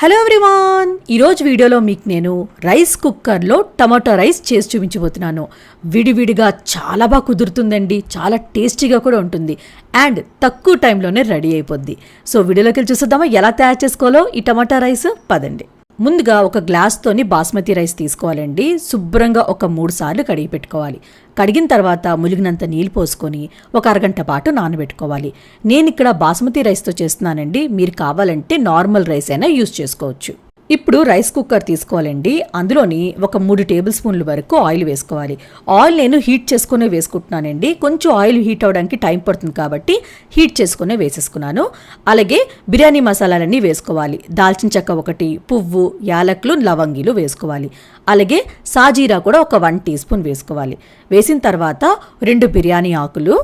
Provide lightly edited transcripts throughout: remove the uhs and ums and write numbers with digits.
Hello everyone, ఈరోజు వీడియోలో మీకు నేను రైస్ కుక్కర్లో టమాటో రైస్ చేసి చూపించబోతున్నాను. విడివిడిగా చాలా బాగా కుదురుతుందండి, చాలా టేస్టీగా కూడా ఉంటుంది అండ్ తక్కువ టైంలోనే రెడీ అయిపోద్ది. సో వీడియోలోకి వెళ్ళి చూద్దామా ఎలా తయారు చేసుకోవాలో ఈ టమాటా రైస్. పదండి. ముందుగా ఒక గ్లాస్తోని బాస్మతి రైస్ తీసుకోవాలండి. శుభ్రంగా ఒక 3 సార్లు కడిగి పెట్టుకోవాలి. కడిగిన తర్వాత ములిగినంత నీళ్ళు పోసుకొని ఒక అరగంట పాటు నానబెట్టుకోవాలి. నేను ఇక్కడ బాస్మతి రైస్తో చేస్తున్నానండి, మీరు కావాలంటే నార్మల్ రైస్ అయినా యూజ్ చేసుకోవచ్చు. ఇప్పుడు రైస్ కుక్కర్ తీసుకోవాలండి. అందులోని ఒక 3 టేబుల్ స్పూన్ల వరకు ఆయిల్ వేసుకోవాలి. ఆయిల్ నేను హీట్ చేసుకునే వేసుకుంటున్నానండి. కొంచెం ఆయిల్ హీట్ అవ్వడానికి టైం పడుతుంది కాబట్టి హీట్ చేసుకునే వేసేసుకున్నాను. అలాగే బిర్యానీ మసాలాలన్నీ వేసుకోవాలి. దాల్చిన చెక్క 1, పువ్వు, యాలకులు, లవంగిలు వేసుకోవాలి. అలాగే సాజీరా కూడా ఒక 1 టీ స్పూన్ వేసుకోవాలి. వేసిన తర్వాత 2 బిర్యానీ ఆకులు,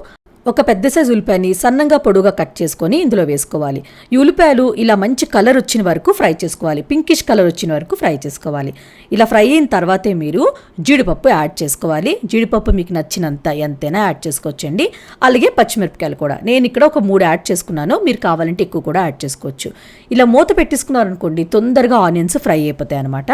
ఒక పెద్ద సైజు ఉల్లిపాయని సన్నంగా పొడుగా కట్ చేసుకొని ఇందులో వేసుకోవాలి. ఈ ఉల్లిపాయలు ఇలా మంచి కలర్ వచ్చిన వరకు ఫ్రై చేసుకోవాలి. పింకిష్ కలర్ వచ్చిన వరకు ఫ్రై చేసుకోవాలి. ఇలా ఫ్రై అయిన తర్వాతే మీరు జీడిపప్పు యాడ్ చేసుకోవాలి. జీడిపప్పు మీకు నచ్చినంత ఎంతైనా యాడ్ చేసుకోవచ్చండి. అలాగే పచ్చిమిరపకాయలు కూడా నేను ఇక్కడ ఒక 3 యాడ్ చేసుకున్నాను, మీరు కావాలంటే ఎక్కువ కూడా యాడ్ చేసుకోవచ్చు. ఇలా మూత పెట్టేసుకున్నారనుకోండి తొందరగా ఆనియన్స్ ఫ్రై అయిపోతాయి అనమాట.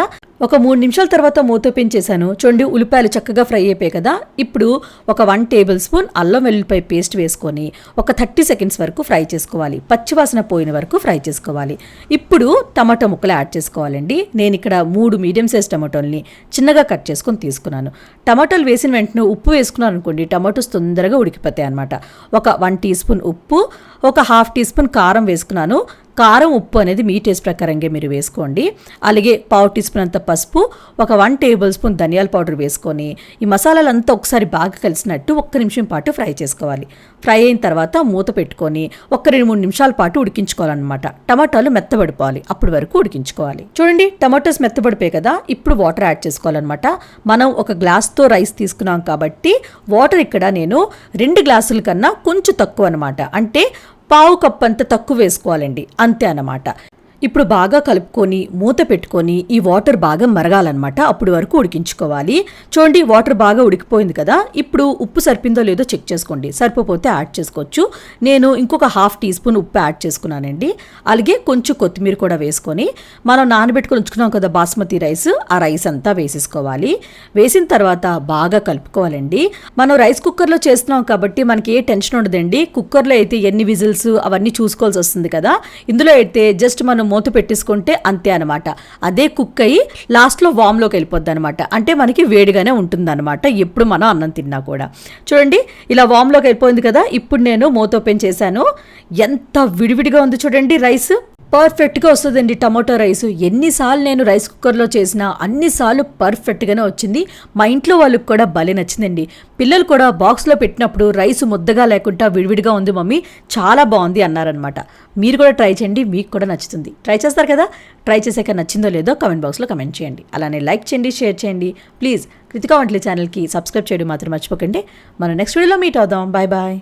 ఒక 3 నిమిషాల తర్వాత మూత పెంచేసాను. చూడండి ఉల్లిపాయలు చక్కగా ఫ్రై అయిపోయాయి కదా. ఇప్పుడు ఒక 1 టేబుల్ స్పూన్ అల్లం వెల్లుల్లిపాయ పేస్ట్ వేసుకొని ఒక 30 సెకండ్స్ వరకు ఫ్రై చేసుకోవాలి. పచ్చివాసన పోయిన వరకు ఫ్రై చేసుకోవాలి. ఇప్పుడు టమాటో ముక్కలు యాడ్ చేసుకోవాలండి. నేను ఇక్కడ 3 మీడియం సైజ్ టమాటోల్ని చిన్నగా కట్ చేసుకొని తీసుకున్నాను. టమాటోలు వేసిన వెంటనే ఉప్పు వేసుకున్నాను అనుకోండి టమాటోస్ తొందరగా ఉడికిపోతాయి అనమాట. ఒక 1 టీ స్పూన్ ఉప్పు, ఒక 1/2 టీ స్పూన్ కారం వేసుకున్నాను. కారం ఉప్పు అనేది మీ టేస్ట్ ప్రకారంగా మీరు వేసుకోండి. అలాగే 1/4 టీ స్పూన్ అంత పసుపు, ఒక 1 టేబుల్ స్పూన్ ధనియాల పౌడర్ వేసుకొని ఈ మసాలాలంతా ఒకసారి బాగా కలిసినట్టు 1 నిమిషం పాటు ఫ్రై చేసుకోవాలి. ఫ్రై అయిన తర్వాత మూత పెట్టుకొని ఒక 2-3 నిమిషాల పాటు ఉడికించుకోవాలన్నమాట. టమాటాలు మెత్తబడిపోవాలి, అప్పటి వరకు ఉడికించుకోవాలి. చూడండి టమాటోస్ మెత్తబడిపోయాయి కదా. ఇప్పుడు వాటర్ యాడ్ చేసుకోవాలన్నమాట. మనం ఒక గ్లాస్తో రైస్ తీసుకున్నాం కాబట్టి వాటర్ ఇక్కడ నేను 2 గ్లాసుల కన్నా కొంచెం తక్కువ అనమాట, అంటే 1/2 కప్ అంత తక్కువ వేసుకోవాలండి, అంతే అన్నమాట. ఇప్పుడు బాగా కలుపుకొని మూత పెట్టుకొని ఈ వాటర్ బాగా మరగాలన్నమాట. అప్పుడు వరకు ఉడికించుకోవాలి. చూడండి వాటర్ బాగా ఉడికిపోయింది కదా. ఇప్పుడు ఉప్పు సరిపోయిందో లేదో చెక్ చేసుకోండి. సరిపోతే యాడ్ చేసుకోవచ్చు. నేను ఇంకొక 1/2 టీ స్పూన్ ఉప్పు యాడ్ చేసుకున్నానండి. అలాగే కొంచెం కొత్తిమీర కూడా వేసుకొని మనం నానబెట్టుకొని ఉంచుకున్నాం కదా బాస్మతి రైస్, ఆ రైస్ అంతా వేసేసుకోవాలి. వేసిన తర్వాత బాగా కలుపుకోవాలండి. మనం రైస్ కుక్కర్లో చేస్తున్నాం కాబట్టి మనకి ఏ టెన్షన్ ఉండదండి. కుక్కర్లో అయితే ఎన్ని విజిల్స్ అవన్నీ చూసుకోవాల్సి వస్తుంది కదా. ఇందులో అయితే జస్ట్ మనం మూత పెట్టేసుకుంటే అంతే అనమాట. అదే కుక్ అయ్యి లాస్ట్లో వామ్లోకి వెళ్ళిపోద్ది అనమాట. అంటే మనకి వేడిగానే ఉంటుంది అనమాట ఎప్పుడు మనం అన్నం తిన్నా కూడా. చూడండి ఇలా వామ్లోకి వెళ్ళిపోయింది కదా. ఇప్పుడు నేను మూత ఓపెన్ చేశాను. ఎంత విడివిడిగా ఉంది చూడండి రైస్. పర్ఫెక్ట్గా వస్తుందండి టమాటో రైస్. ఎన్నిసార్లు నేను రైస్ కుక్కర్లో చేసినా అన్నిసార్లు పర్ఫెక్ట్గానే వచ్చింది. మా ఇంట్లో వాళ్ళకి కూడా భలే నచ్చిందండి. పిల్లలు కూడా బాక్స్లో పెట్టినప్పుడు రైస్ ముద్దగా లేకుండా విడివిడిగా ఉంది మమ్మీ, చాలా బాగుంది అన్నారనమాట. మీరు కూడా ట్రై చేయండి, మీకు కూడా నచ్చుతుంది. ట్రై చేస్తారు కదా. ట్రై చేసాక నచ్చిందో లేదో కామెంట్ బాక్స్లో కమెంట్ చేయండి. అలానే లైక్ చేయండి, షేర్ చేయండి. ప్లీజ్ కృతికా వంటల ఛానల్కి సబ్స్క్రైబ్ చేయడం మాత్రం మర్చిపోకండి. మనం నెక్స్ట్ వీడియోలో మీట్ అవుదాం. Bye bye.